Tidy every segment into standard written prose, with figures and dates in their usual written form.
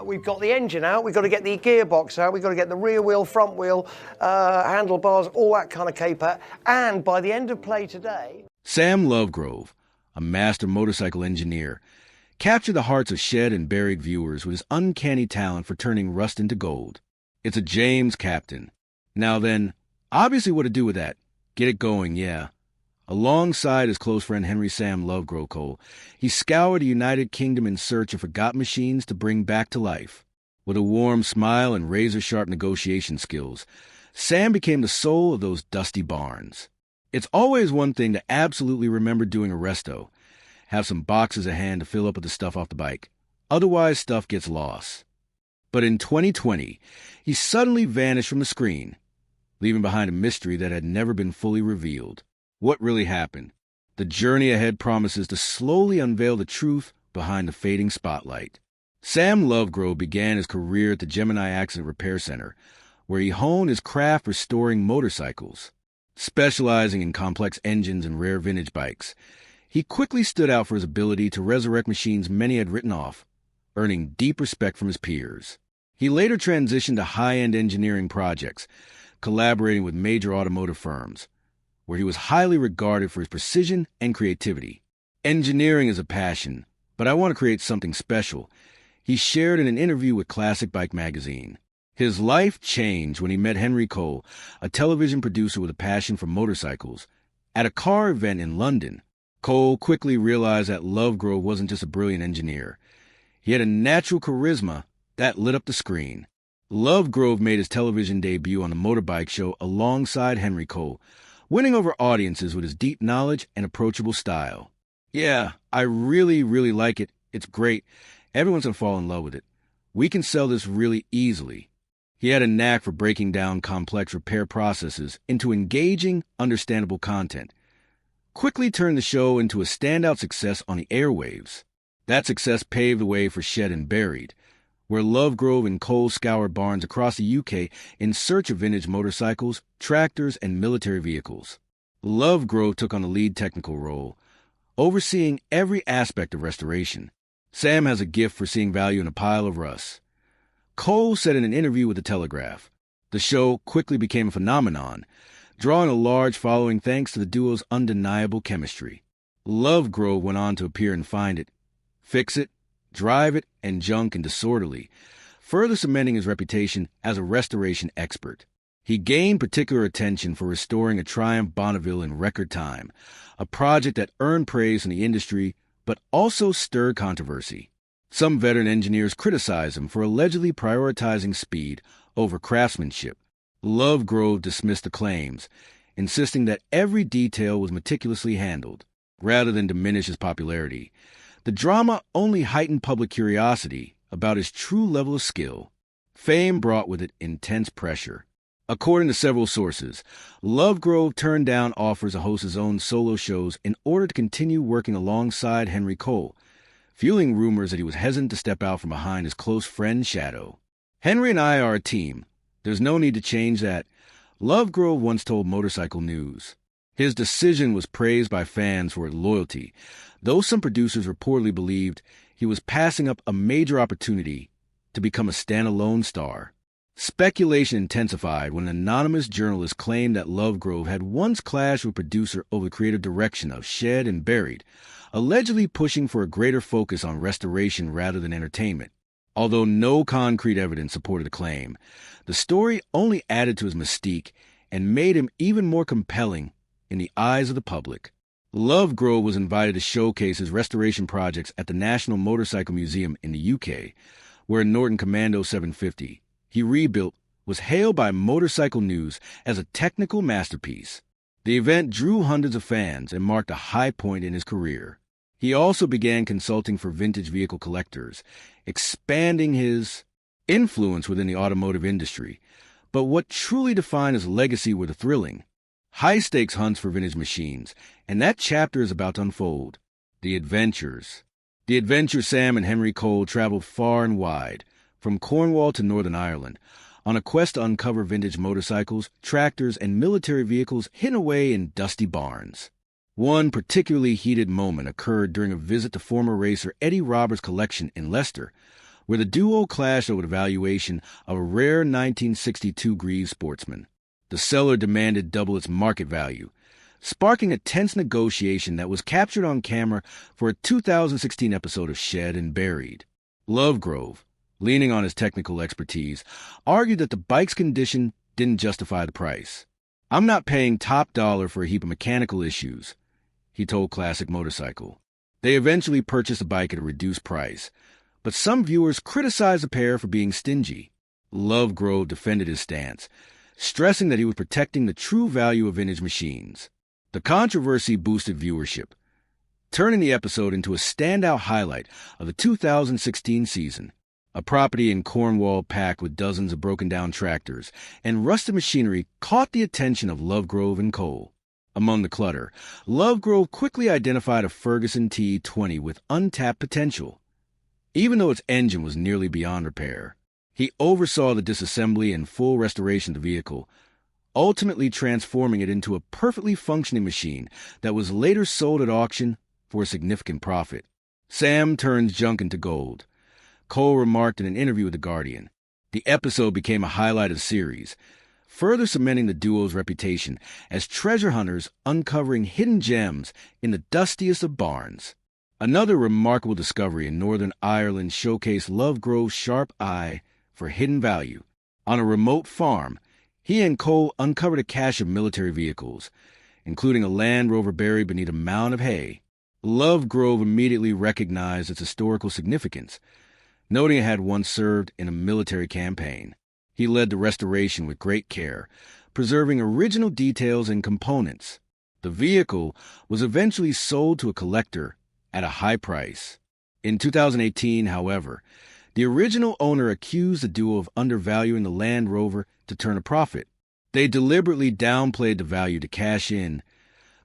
We've got the engine out, we've got to get the gearbox out, we've got to get the rear wheel, front wheel, handlebars, all that kind of caper. And by the end of play today... Sam Lovegrove, a master motorcycle engineer, captured the hearts of shed and buried viewers with his uncanny talent for turning rust into gold. It's a James Captain. Now then, obviously what to do with that. Get it going, yeah. Alongside his close friend Henry Sam Lovegrove Cole, he scoured the United Kingdom in search of forgotten machines to bring back to life. With a warm smile and razor-sharp negotiation skills, Sam became the soul of those dusty barns. It's always one thing to absolutely remember doing a resto, have some boxes at hand to fill up with the stuff off the bike. Otherwise, stuff gets lost. But in 2020, he suddenly vanished from the screen, leaving behind a mystery that had never been fully revealed. What really happened? The journey ahead promises to slowly unveil the truth behind the fading spotlight. Sam Lovegrove began his career at the Gemini Accident Repair Center, where he honed his craft restoring motorcycles. Specializing in complex engines and rare vintage bikes, he quickly stood out for his ability to resurrect machines many had written off, earning deep respect from his peers. He later transitioned to high-end engineering projects, collaborating with major automotive firms, where he was highly regarded for his precision and creativity. Engineering is a passion, but I want to create something special, he shared in an interview with Classic Bike magazine. His life changed when he met Henry Cole, a television producer with a passion for motorcycles. At a car event in London, Cole quickly realized that Lovegrove wasn't just a brilliant engineer. He had a natural charisma that lit up the screen. Lovegrove made his television debut on the motorbike show alongside Henry Cole, winning over audiences with his deep knowledge and approachable style. Yeah, I really like it. It's great. Everyone's gonna fall in love with it. We can sell this really easily. He had a knack for breaking down complex repair processes into engaging, understandable content. Quickly turned the show into a standout success on the airwaves. That success paved the way for Shed and Buried, where Lovegrove and Cole scoured barns across the UK in search of vintage motorcycles, tractors, and military vehicles. Lovegrove took on the lead technical role, overseeing every aspect of restoration. Sam has a gift for seeing value in a pile of rust. Cole said in an interview with The Telegraph, the show quickly became a phenomenon, drawing a large following thanks to the duo's undeniable chemistry. Lovegrove went on to appear in Find It, Fix It, Drive It, and Junk and Disorderly, further cementing his reputation as a restoration expert. He gained particular attention for restoring a Triumph Bonneville in record time, a project that earned praise from the industry but also stirred controversy. Some veteran engineers criticized him for allegedly prioritizing speed over craftsmanship. Lovegrove dismissed the claims, insisting that every detail was meticulously handled, rather than diminish his popularity. The drama only heightened public curiosity about his true level of skill. Fame brought with it intense pressure. According to several sources, Lovegrove turned down offers to host his own solo shows in order to continue working alongside Henry Cole, fueling rumors that he was hesitant to step out from behind his close friend's shadow. Henry and I are a team. There's no need to change that, Lovegrove once told Motorcycle News. His decision was praised by fans for his loyalty, though some producers reportedly believed he was passing up a major opportunity to become a standalone star. Speculation intensified when an anonymous journalist claimed that Lovegrove had once clashed with a producer over the creative direction of Shed and Buried, allegedly pushing for a greater focus on restoration rather than entertainment. Although no concrete evidence supported the claim, the story only added to his mystique and made him even more compelling in the eyes of the public. Lovegrove was invited to showcase his restoration projects at the National Motorcycle Museum in the UK, where Norton Commando 750, he rebuilt, was hailed by Motorcycle News as a technical masterpiece. The event drew hundreds of fans and marked a high point in his career. He also began consulting for vintage vehicle collectors, expanding his influence within the automotive industry. But what truly defined his legacy were the thrilling, high-stakes hunts for vintage machines, and that chapter is about to unfold. The adventures. The adventure Sam and Henry Cole traveled far and wide, from Cornwall to Northern Ireland, on a quest to uncover vintage motorcycles, tractors, and military vehicles hidden away in dusty barns. One particularly heated moment occurred during a visit to former racer Eddie Roberts' collection in Leicester, where the duo clashed over the valuation of a rare 1962 Greaves Sportsman. The seller demanded double its market value, sparking a tense negotiation that was captured on camera for a 2016 episode of Shed and Buried. Lovegrove, leaning on his technical expertise, argued that the bike's condition didn't justify the price. "I'm not paying top dollar for a heap of mechanical issues," he told Classic Motorcycle. They eventually purchased the bike at a reduced price, but some viewers criticized the pair for being stingy. Lovegrove defended his stance, stressing that he was protecting the true value of vintage machines. The controversy boosted viewership, turning the episode into a standout highlight of the 2016 season. A property in Cornwall packed with dozens of broken-down tractors and rusted machinery caught the attention of Lovegrove and Cole. Among the clutter, Lovegrove quickly identified a Ferguson T20 with untapped potential. Even though its engine was nearly beyond repair, he oversaw the disassembly and full restoration of the vehicle, ultimately transforming it into a perfectly functioning machine that was later sold at auction for a significant profit. Sam turns junk into gold, Cole remarked in an interview with The Guardian. The episode became a highlight of the series, further cementing the duo's reputation as treasure hunters uncovering hidden gems in the dustiest of barns. Another remarkable discovery in Northern Ireland showcased Lovegrove's sharp eye for hidden value. On a remote farm, he and Cole uncovered a cache of military vehicles, including a Land Rover buried beneath a mound of hay. Lovegrove immediately recognized its historical significance, noting it had once served in a military campaign. He led the restoration with great care, preserving original details and components. The vehicle was eventually sold to a collector at a high price. In 2018, however, the original owner accused the duo of undervaluing the Land Rover to turn a profit. They deliberately downplayed the value to cash in,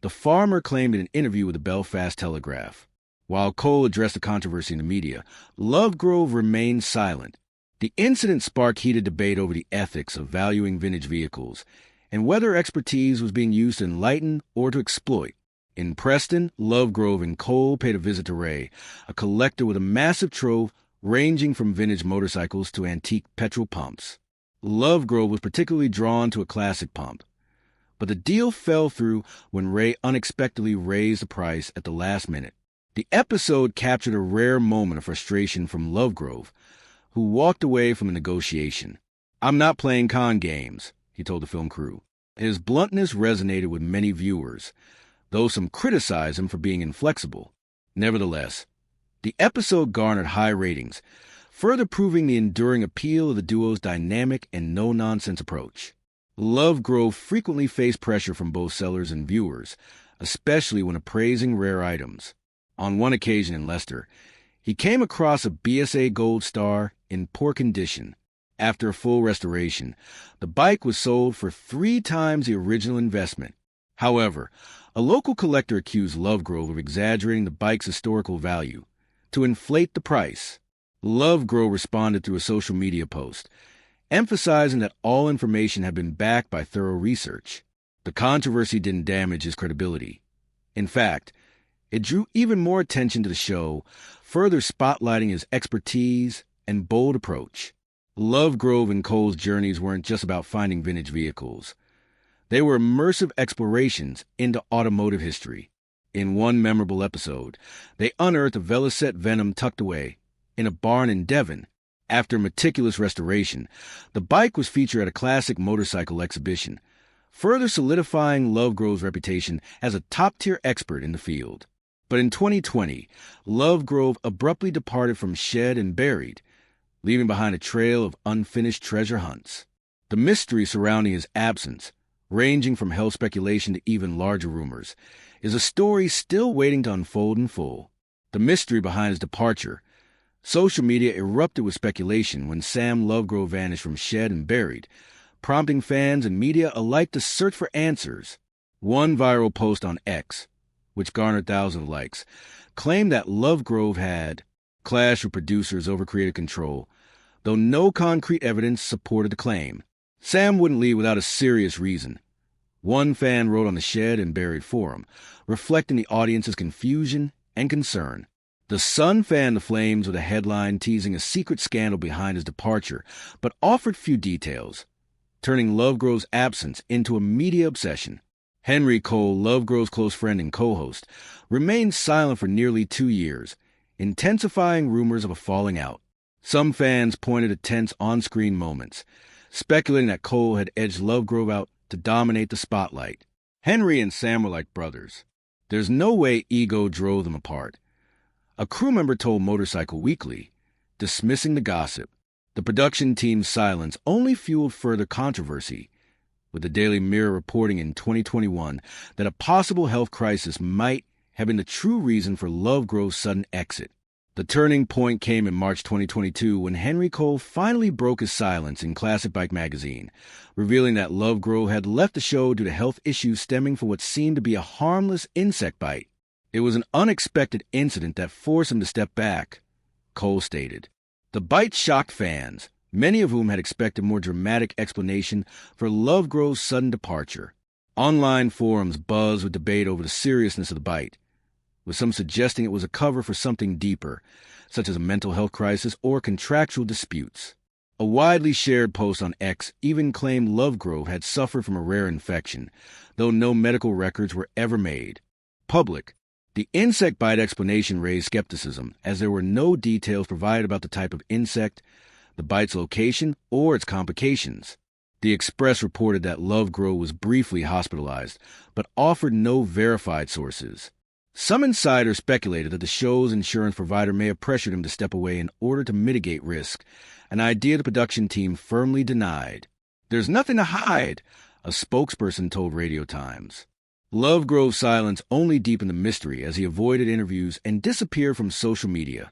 the farmer claimed in an interview with the Belfast Telegraph. While Cole addressed the controversy in the media, Lovegrove remained silent. The incident sparked heated debate over the ethics of valuing vintage vehicles and whether expertise was being used to enlighten or to exploit. In Preston, Lovegrove and Cole paid a visit to Ray, a collector with a massive trove ranging from vintage motorcycles to antique petrol pumps. Lovegrove was particularly drawn to a classic pump, but the deal fell through when Ray unexpectedly raised the price at the last minute. The episode captured a rare moment of frustration from Lovegrove, who walked away from the negotiation. "I'm not playing con games," he told the film crew. His bluntness resonated with many viewers, though some criticized him for being inflexible. Nevertheless, the episode garnered high ratings, further proving the enduring appeal of the duo's dynamic and no-nonsense approach. Lovegrove frequently faced pressure from both sellers and viewers, especially when appraising rare items. On one occasion in Leicester, he came across a BSA Gold Star in poor condition. After a full restoration, the bike was sold for 3 times the original investment. However, a local collector accused Lovegrove of exaggerating the bike's historical value to inflate the price. Lovegrove responded through a social media post, emphasizing that all information had been backed by thorough research. The controversy didn't damage his credibility. In fact, it drew even more attention to the show, further spotlighting his expertise and bold approach. Lovegrove and Cole's journeys weren't just about finding vintage vehicles. They were immersive explorations into automotive history. In one memorable episode, they unearthed a Velocette Venom tucked away in a barn in Devon. After meticulous restoration, the bike was featured at a classic motorcycle exhibition, further solidifying Lovegrove's reputation as a top-tier expert in the field. But in 2020, Lovegrove abruptly departed from Shed and Buried, leaving behind a trail of unfinished treasure hunts. The mystery surrounding his absence, ranging from health speculation to even larger rumors, is a story still waiting to unfold in full. The mystery behind his departure. Social media erupted with speculation when Sam Lovegrove vanished from Shed and Buried, prompting fans and media alike to search for answers. One viral post on X, which garnered thousands of likes, claimed that Lovegrove had clashed with producers over creative control, though no concrete evidence supported the claim. Sam wouldn't leave without a serious reason. One fan wrote on the Shed and Buried forum, reflecting the audience's confusion and concern. The Sun fanned the flames with a headline teasing a secret scandal behind his departure, but offered few details, turning Lovegrove's absence into a media obsession. Henry Cole, Lovegrove's close friend and co-host, remained silent for nearly 2 years, intensifying rumors of a falling out. Some fans pointed at tense on-screen moments, speculating that Cole had edged Lovegrove out to dominate the spotlight. Henry and Sam were like brothers. There's no way ego drove them apart. A crew member told Motorcycle Weekly, dismissing the gossip. The production team's silence only fueled further controversy, with the Daily Mirror reporting in 2021 that a possible health crisis might have been the true reason for Lovegrove's sudden exit. The turning point came in March 2022 when Henry Cole finally broke his silence in Classic Bike magazine, revealing that Lovegrove had left the show due to health issues stemming from what seemed to be a harmless insect bite. It was an unexpected incident that forced him to step back, Cole stated. The bite shocked fans, many of whom had expected more dramatic explanation for Lovegrove's sudden departure. Online forums buzzed with debate over the seriousness of the bite, with some suggesting it was a cover for something deeper, such as a mental health crisis or contractual disputes. A widely shared post on X even claimed Lovegrove had suffered from a rare infection, though no medical records were ever made public. The insect bite explanation raised skepticism, as there were no details provided about the type of insect, the bite's location, or its complications. The Express reported that Lovegrove was briefly hospitalized, but offered no verified sources. Some insiders speculated that the show's insurance provider may have pressured him to step away in order to mitigate risk, an idea the production team firmly denied. "There's nothing to hide," a spokesperson told Radio Times. Lovegrove's silence only deepened the mystery as he avoided interviews and disappeared from social media,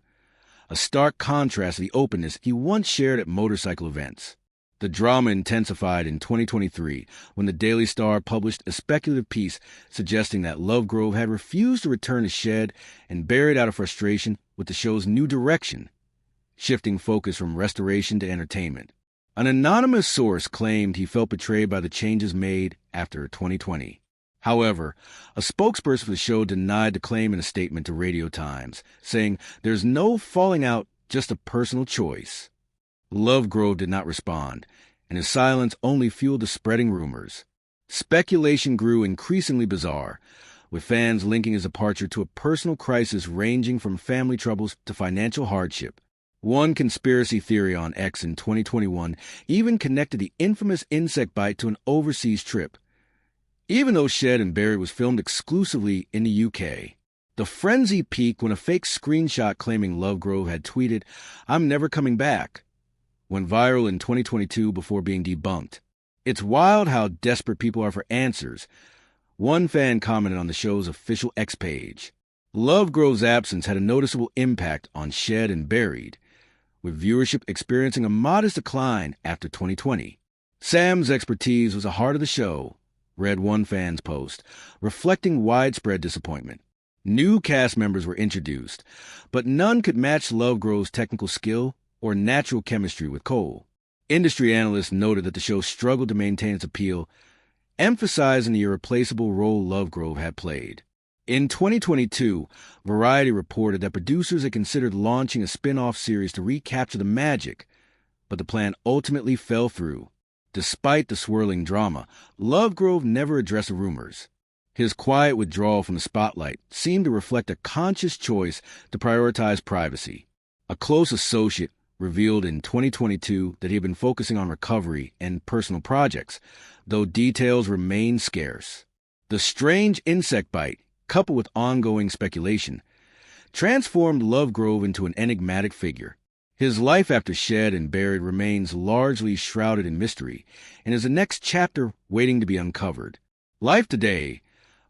a stark contrast to the openness he once shared at motorcycle events. The drama intensified in 2023 when the Daily Star published a speculative piece suggesting that Lovegrove had refused to return to Shed and buried out of frustration with the show's new direction, shifting focus from restoration to entertainment. An anonymous source claimed he felt betrayed by the changes made after 2020. However, a spokesperson for the show denied the claim in a statement to Radio Times, saying there's no falling out, just a personal choice. Lovegrove did not respond, and his silence only fueled the spreading rumors. Speculation grew increasingly bizarre, with fans linking his departure to a personal crisis ranging from family troubles to financial hardship. One conspiracy theory on X in 2021 even connected the infamous insect bite to an overseas trip, even though Shed and Buried was filmed exclusively in the UK. The frenzy peaked when a fake screenshot claiming Lovegrove had tweeted, "I'm never coming back," went viral in 2022 before being debunked. "It's wild how desperate people are for answers," one fan commented on the show's official X page. Lovegrove's absence had a noticeable impact on Shed and Buried, with viewership experiencing a modest decline after 2020. "Sam's expertise was the heart of the show," read one fan's post, reflecting widespread disappointment. New cast members were introduced, but none could match Lovegrove's technical skill or natural chemistry with Cole. Industry analysts noted that the show struggled to maintain its appeal, emphasizing the irreplaceable role Lovegrove had played. In 2022, Variety reported that producers had considered launching a spin-off series to recapture the magic, but the plan ultimately fell through. Despite the swirling drama, Lovegrove never addressed the rumors. His quiet withdrawal from the spotlight seemed to reflect a conscious choice to prioritize privacy. A close associate revealed in 2022 that he had been focusing on recovery and personal projects, though details remained scarce. The strange insect bite, coupled with ongoing speculation, transformed Lovegrove into an enigmatic figure. His life after Shed and Buried remains largely shrouded in mystery and is the next chapter waiting to be uncovered. Life today,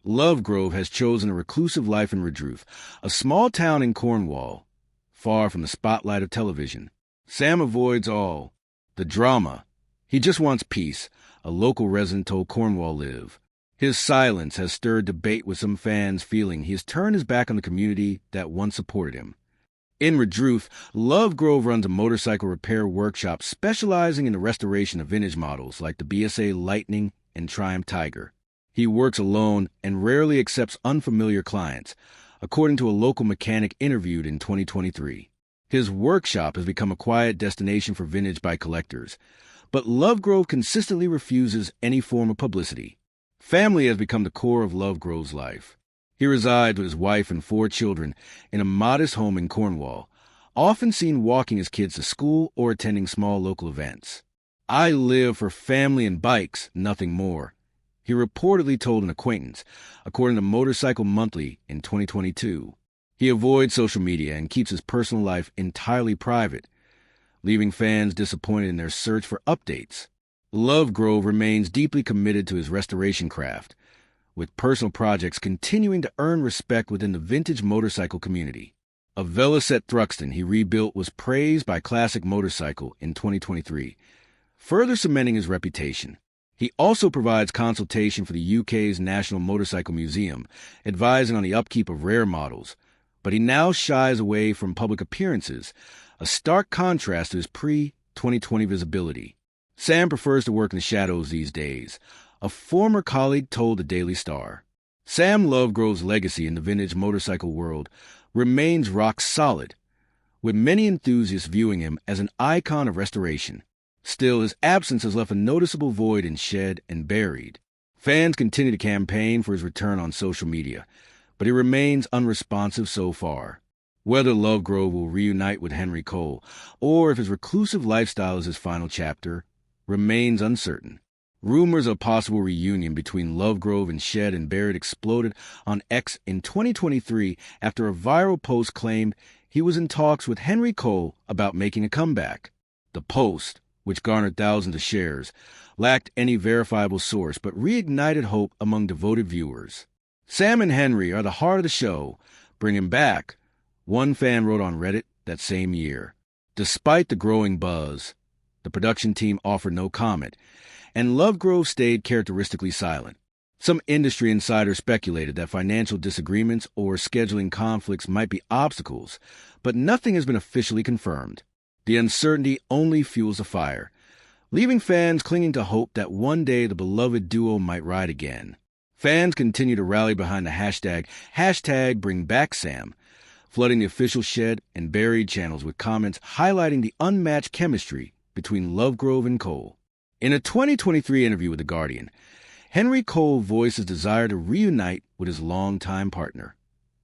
Lovegrove has chosen a reclusive life in Redruth, a small town in Cornwall, far from the spotlight of television. Sam avoids all the drama. He just wants peace, a local resident told Cornwall Live. His silence has stirred debate, with some fans feeling he has turned his back on the community that once supported him. In Redruth, Lovegrove runs a motorcycle repair workshop specializing in the restoration of vintage models like the BSA Lightning and Triumph Tiger. He works alone and rarely accepts unfamiliar clients, according to a local mechanic interviewed in 2023. His workshop has become a quiet destination for vintage bike collectors, but Lovegrove consistently refuses any form of publicity. Family has become the core of Lovegrove's life. He resides with his wife and 4 children in a modest home in Cornwall, often seen walking his kids to school or attending small local events. "I live for family and bikes, nothing more," he reportedly told an acquaintance, according to Motorcycle Monthly in 2022. He avoids social media and keeps his personal life entirely private, leaving fans disappointed in their search for updates. Lovegrove remains deeply committed to his restoration craft, with personal projects continuing to earn respect within the vintage motorcycle community. A Velocette Thruxton he rebuilt was praised by Classic Motorcycle in 2023, further cementing his reputation. He also provides consultation for the UK's National Motorcycle Museum, advising on the upkeep of rare models, but he now shies away from public appearances, a stark contrast to his pre-2020 visibility. Sam prefers to work in the shadows these days, a former colleague told the Daily Star. Sam Lovegrove's legacy in the vintage motorcycle world remains rock solid, with many enthusiasts viewing him as an icon of restoration. Still, his absence has left a noticeable void in Shed and Buried. Fans continue to campaign for his return on social media, but he remains unresponsive so far. Whether Lovegrove will reunite with Henry Cole, or if his reclusive lifestyle is his final chapter, remains uncertain. Rumors of a possible reunion between Lovegrove and Shed and Buried exploded on X in 2023 after a viral post claimed he was in talks with Henry Cole about making a comeback. The post, which garnered thousands of shares, lacked any verifiable source but reignited hope among devoted viewers. "Sam and Henry are the heart of the show. Bring him back," one fan wrote on Reddit that same year. Despite the growing buzz, the production team offered no comment, and Lovegrove stayed characteristically silent. Some industry insiders speculated that financial disagreements or scheduling conflicts might be obstacles, but nothing has been officially confirmed. The uncertainty only fuels the fire, leaving fans clinging to hope that one day the beloved duo might ride again. Fans continue to rally behind the hashtag #BringBackSam, flooding the official Shed and Buried channels with comments highlighting the unmatched chemistry between Lovegrove and Cole. In a 2023 interview with The Guardian, Henry Cole voiced his desire to reunite with his longtime partner.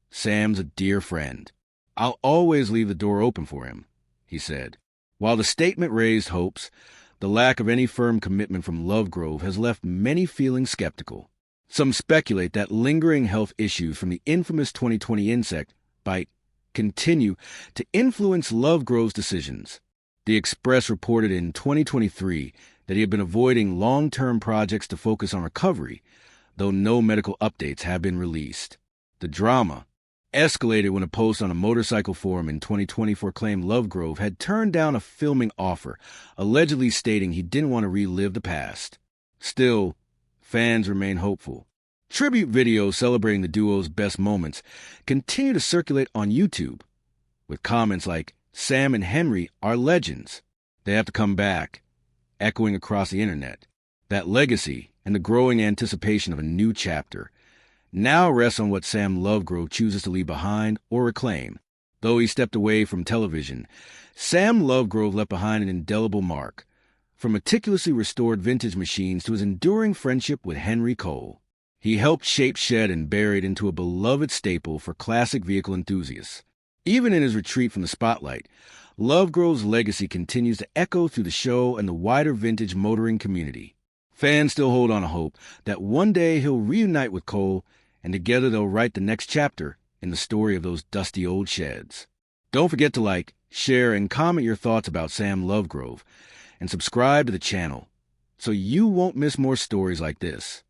"Sam's a dear friend. I'll always leave the door open for him," he said. While the statement raised hopes, the lack of any firm commitment from Lovegrove has left many feeling skeptical. Some speculate that lingering health issues from the infamous 2020 insect bite continue to influence Lovegrove's decisions. The Express reported in 2023 that he had been avoiding long-term projects to focus on recovery, though no medical updates have been released. The drama escalated when a post on a motorcycle forum in 2024 claimed Lovegrove had turned down a filming offer, allegedly stating he didn't want to relive the past. Still, fans remain hopeful. Tribute videos celebrating the duo's best moments continue to circulate on YouTube, with comments like, "Sam and Henry are legends. They have to come back," echoing across the internet. That legacy and the growing anticipation of a new chapter now rests on what Sam Lovegrove chooses to leave behind or reclaim. Though he stepped away from television, Sam Lovegrove left behind an indelible mark, from meticulously restored vintage machines to his enduring friendship with Henry Cole. He helped shape Shed and Buried into a beloved staple for classic vehicle enthusiasts. Even in his retreat from the spotlight, Lovegrove's legacy continues to echo through the show and the wider vintage motoring community. Fans still hold on to hope that one day he'll reunite with Cole, and together they'll write the next chapter in the story of those dusty old sheds. Don't forget to like, share, and comment your thoughts about Sam Lovegrove, and subscribe to the channel so you won't miss more stories like this.